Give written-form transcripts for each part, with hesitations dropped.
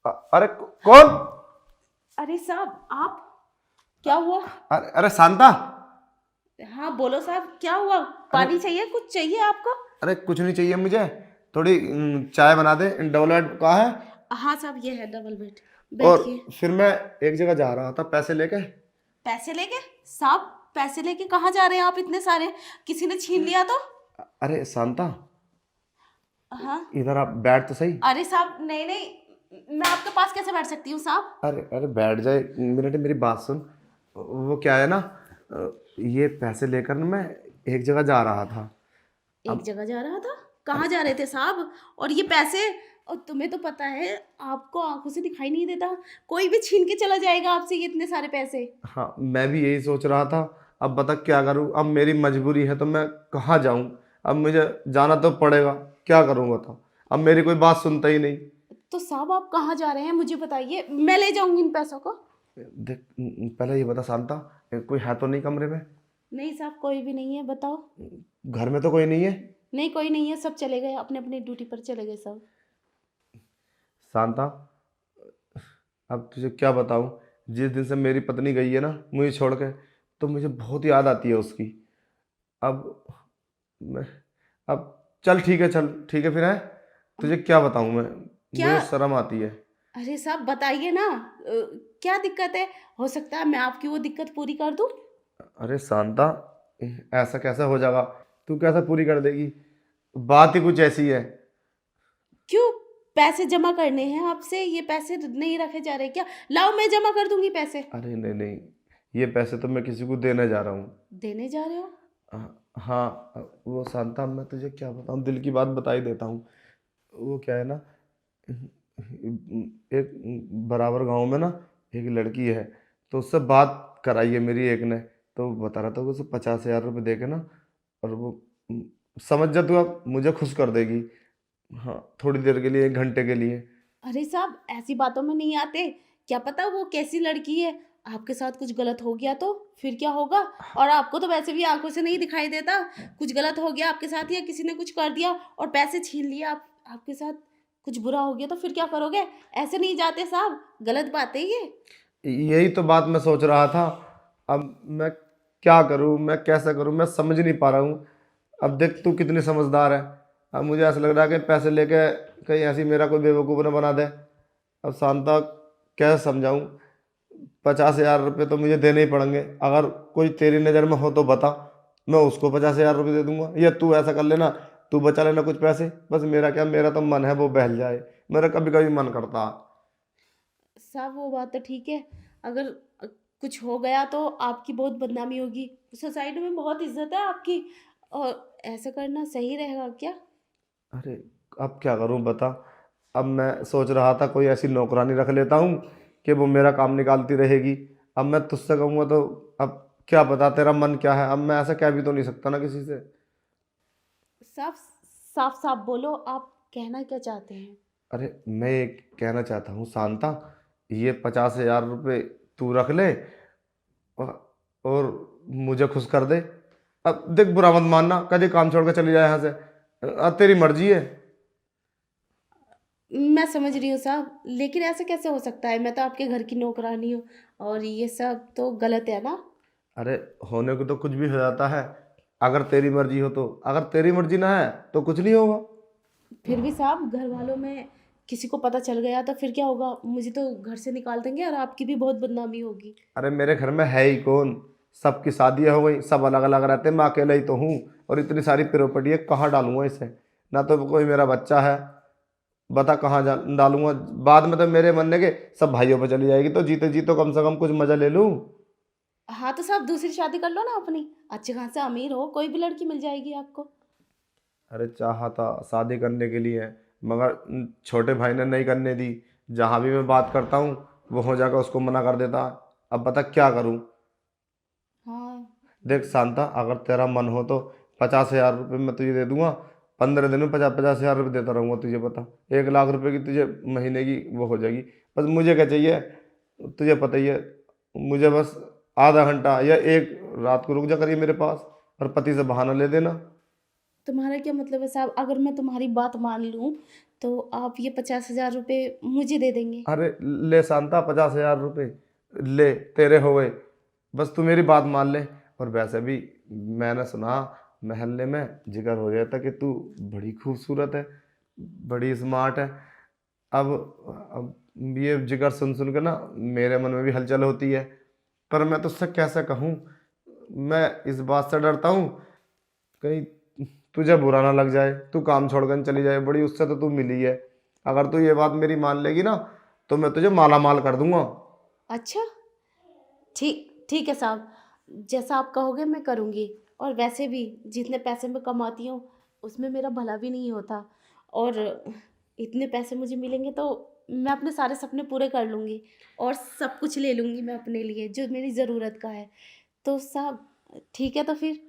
अरे कौन? अरे साहब आप, क्या हुआ? अरे अरे शांता। हाँ बोलो साहब, क्या हुआ? अरे पानी चाहिए, कुछ चाहिए आपको? अरे कुछ नहीं चाहिए मुझे। थोड़ी चाय बना दे। डबल बेड कहाँ है? हाँ साहब, ये है डबल बेड। और बैठिए। फिर मैं एक जगह जा रहा था पैसे लेके। पैसे लेके? साहब पैसे लेके कहाँ जा रहे हैं आप इतने सारे? किसी ने छीन लिया तो? अरे शांता, हाँ। इधर आप बैठ तो सही। अरे साहब नहीं नहीं, मैं आपके पास कैसे बैठ सकती हूँ साहब? अरे अरे बैठ जाए, मिनट मेरी बात सुन। वो क्या है ना, ये पैसे लेकर ना मैं एक जगह जा रहा था। एक अब जगह जा रहा था? कहाँ अरे जा रहे थे साहब? और ये पैसे? और तुम्हें तो पता है, आपको आंखों से दिखाई नहीं देता, कोई भी छीन के चला जाएगा आपसे ये इतने सारे पैसे। हाँ, मैं भी यही सोच रहा था। अब बता क्या करूँ, अब मेरी मजबूरी है तो मैं कहाँ जाऊँ। अब मुझे जाना तो पड़ेगा, क्या करूँ बता। अब मेरी कोई बात सुनता ही नहीं। तो साहब आप कहाँ जा रहे हैं मुझे बताइए, मैं ले जाऊंगी इन पैसों को। देख, पहले ये बता शांता, कोई है तो नहीं कमरे में? नहीं साहब, कोई भी नहीं है, बताओ। घर में तो कोई नहीं है? नहीं कोई नहीं है, सब चले गए, अपने अपने ड्यूटी पर चले गए सब। शांता, अब तुझे क्या बताऊं। जिस दिन से मेरी पत्नी गई है ना मुझे छोड़ के, तो मुझे बहुत याद आती है उसकी। अब मैं, अब चल ठीक है, चल ठीक है फिर है। तुझे क्या बताऊं मैं, क्या? मुझे शर्म आती है। अरे साहब बताइए ना, क्या दिक्कत है? हो सकता है मैं आपकी वो दिक्कत पूरी कर दूं। अरे शांता, ऐसा कैसा हो जाएगा? तू कैसे पूरी कर देगी? बात ही कुछ ऐसी है। क्यों? पैसे जमा करने हैं आपसे, ये पैसे नहीं रखे जा रहे क्या? लाओ मैं जमा कर दूंगी पैसे। अरे नहीं नहीं, ये पैसे तो मैं किसी को देने जा रहा हूँ। देने जा रहे हो? हाँ, वो शांता, मैं तुझे क्या बताऊँ, दिल की बात बता ही देता हूँ। वो क्या है ना, एक बराबर गांव में ना एक लड़की है, तो उससे बात कराई है मेरी एक ने। तो बता रहा था कि उसे 50,000 रुपये दे के ना, और वो समझ जा तू, अब मुझे खुश कर देगी। हाँ, थोड़ी देर के लिए, 1 घंटे के लिए। अरे साहब ऐसी बातों में नहीं आते। क्या पता वो कैसी लड़की है, आपके साथ कुछ गलत हो गया तो फिर क्या होगा? और आपको तो वैसे भी आंखों से नहीं दिखाई देता, कुछ गलत हो गया आपके साथ या किसी ने कुछ कर दिया और पैसे छीन लिए आपके साथ कुछ बुरा हो गया तो फिर क्या करोगे? ऐसे नहीं जाते साहब, गलत बात है ये। यही तो बात मैं सोच रहा था। अब मैं क्या करूं, मैं कैसे करूं, मैं समझ नहीं पा रहा हूं। अब देख तू कितनी समझदार है। अब मुझे ऐसा लग रहा है कि पैसे लेके कहीं ऐसी मेरा कोई बेवकूफ़ न बना दे। अब शांता, कैसे समझाऊं। 50,000 रुपये तो मुझे देने ही पड़ेंगे। अगर कोई तेरी नज़र में हो तो बता, मैं उसको 50,000 रुपये दे दूंगा, या तू ऐसा कर लेना, तू बचा लेना कुछ पैसे। बस मेरा क्या, मेरा तो मन है वो बहल जाए। मेरा कभी कभी मन करता। साहब वो बात तो ठीक है, अगर कुछ हो गया तो आपकी बहुत बदनामी होगी, सोसाइटी में बहुत इज्जत है आपकी, और ऐसा करना सही रहेगा क्या? अरे अब क्या करूं बता। अब मैं सोच रहा था कोई ऐसी नौकरानी रख लेता हूं कि वो मेरा काम निकालती रहेगी। अब मैं तुझसे कहूँगा तो, अब क्या पता तेरा मन क्या है। अब मैं ऐसा कह भी तो नहीं सकता ना किसी से। साफ साफ साफ बोलो, आप कहना क्या चाहते हैं? अरे मैं ये कहना चाहता हूँ शांता, ये 50,000 रुपये तू रख ले, और मुझे खुश कर दे। अब देख, बुरा मत मानना, कभी काम छोड़ कर चली जाए यहाँ से। तेरी मर्जी है। मैं समझ रही हूँ साहब, लेकिन ऐसा कैसे हो सकता है? मैं तो आपके घर की नौकरानी हूँ, और ये सब तो गलत है ना। अरे होने को तो कुछ भी हो जाता है, अगर तेरी मर्जी हो तो। अगर तेरी मर्जी ना है तो कुछ नहीं होगा। फिर भी साहब घर वालों में किसी को पता चल गया तो फिर क्या होगा? मुझे तो घर से निकाल देंगे और आपकी भी बहुत बदनामी होगी। अरे मेरे घर में है ही कौन, सबकी शादियां हो गई, सब अलग अलग रहते हैं, मैं अकेला ही तो हूँ। और इतनी सारी प्रॉपर्टी है, कहाँ डालूंगा इसे? ना तो कोई मेरा बच्चा है, बता कहाँ डालूंगा। बाद में तो मेरे मरने के सब भाइयों पर चली जाएगी, तो जीते जी तो कम से कम कुछ मजा ले लूं। हाँ तो साहब दूसरी शादी कर लो ना अपनी, अच्छे खासे अमीर हो, कोई भी लड़की मिल जाएगी आपको। अरे चाहा था शादी करने के लिए, मगर छोटे भाई ने नहीं करने दी। जहाँ भी मैं बात करता हूँ वो हो जाकर उसको मना कर देता है। अब बता क्या करूँ। हाँ। देख शांता, अगर तेरा मन हो तो 50,000 रुपये मैं तुझे दे दूंगा। 15 दिन में 50,000 रुपये देता रहूंगा तुझे, बता। 1 लाख रुपए की तुझे महीने की वो हो जाएगी। बस मुझे क्या चाहिए, तुझे पता ही है। मुझे बस आधा घंटा या एक रात को रुक जा करिए मेरे पास, और पति से बहाना ले देना। तुम्हारा क्या मतलब है साहब? अगर मैं तुम्हारी बात मान लूँ तो आप ये 50,000 रुपये मुझे दे देंगे? अरे ले शांता, 50,000 रुपये ले, तेरे हो गए। बस तू मेरी बात मान ले। और वैसे भी मैंने सुना मोहल्ले में जिक्र हो गया था कि तू बड़ी खूबसूरत है, बड़ी स्मार्ट है। अब ये जिक्र सुन सुन के ना मेरे मन में भी हलचल होती है, पर मैं तुझसे कैसे कहूँ। मैं इस बात से डरता हूँ कहीं तुझे बुरा ना लग जाए, तू काम छोड़कर चली जाए। बड़ी उससे तो तू मिली है, अगर तू ये बात मेरी मान लेगी ना तो मैं तुझे माला माल कर दूंगा। अच्छा, ठीक ठीक है साहब, जैसा आप कहोगे मैं करूँगी। और वैसे भी जितने पैसे मैं कमाती हूँ उसमें मेरा भला भी नहीं होता, और इतने पैसे मुझे मिलेंगे तो मैं अपने सारे सपने पूरे कर लूँगी और सब कुछ ले लूँगी मैं अपने लिए जो मेरी ज़रूरत का है। तो साहब ठीक है, तो फिर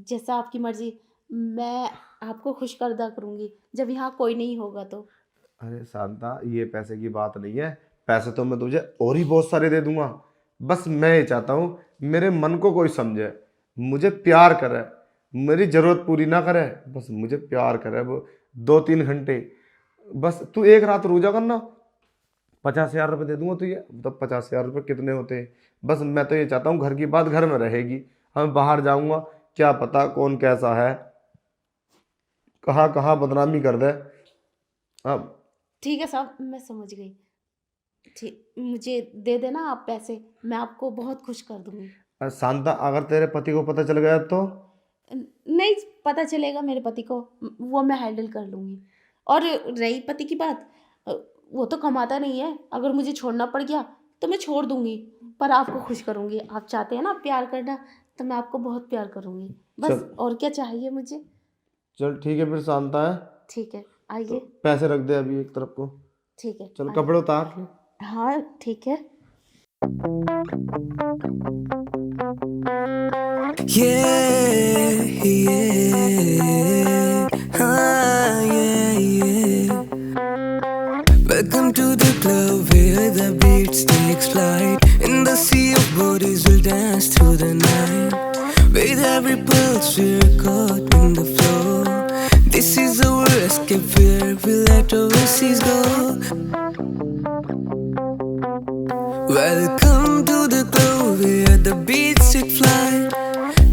जैसा आपकी मर्ज़ी, मैं आपको खुश करदा करूँगी जब यहाँ कोई नहीं होगा तो। अरे शांता, ये पैसे की बात नहीं है। पैसे तो मैं तुझे और ही बहुत सारे दे दूंगा। बस मैं ये चाहता हूँ मेरे मन को कोई समझे, मुझे प्यार करे, मेरी ज़रूरत पूरी ना करे, बस मुझे प्यार करे। वो 2-3 घंटे बस तू एक रात रुक करना, 50,000 रुपये दे दूंगा तुझे। तो 50,000 रुपये कितने होते हैं। बस मैं तो ये चाहता हूँ घर की बात घर में रहेगी, हम बाहर जाऊंगा क्या पता कौन कैसा है, कहाँ कहाँ बदनामी कर दे। अब ठीक है साहब, मैं समझ गई। ठीक, मुझे दे देना आप पैसे, मैं आपको बहुत खुश कर दूँगी। शांता, अगर तेरे पति को पता चल गया तो? नहीं पता चलेगा मेरे पति को, वो मैं हैंडल कर लूँगी। और रही पति की बात, वो तो कमाता नहीं है, अगर मुझे छोड़ना पड़ गया तो मैं छोड़ दूँगी, पर आपको खुश करूँगी। आप चाहते हैं ना प्यार करना, तो मैं आपको बहुत प्यार करूँगी। बस चल और क्या चाहिए मुझे? चल ठीक है फिर शांता है। ठीक है, तो आइए। पैसे रख दे अभी एक तरफ को। ठीक है, चल आइए। कपड़े उतार ले। हाँ ठीक है। Yeah, yeah, yeah. Welcome to the club where the beats takes flight, and the sea of bodies will dance through the night. With every pulse we're caught in the flow. This is our escape where we let overseas go. Welcome to the club where the beats take flight.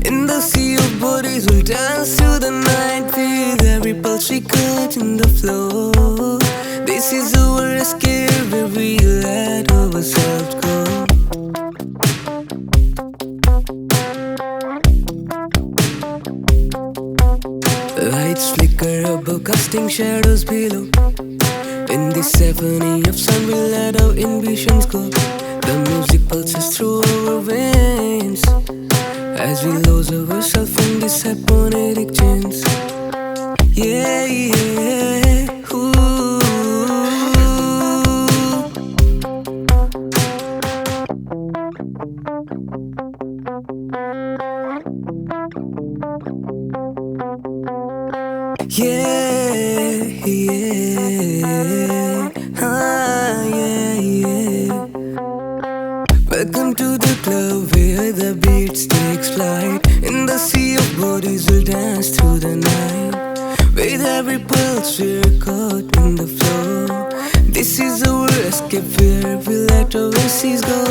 In the sea of bodies we'll dance through the night. With every pulse we cut in the flow. This is our escape where we let ourselves go. Lights flicker above, casting shadows below. In this symphony of sun we let our ambitions go. The music pulses through our veins as we lose ourselves in this hypnotic trance. Yeah, yeah, ooh. Yeah, yeah, yeah. Welcome to the club where the beats takes flight. In the sea of bodies we'll dance through the night. With every pulse we're caught in the flow. This is our escape where we let our seas go.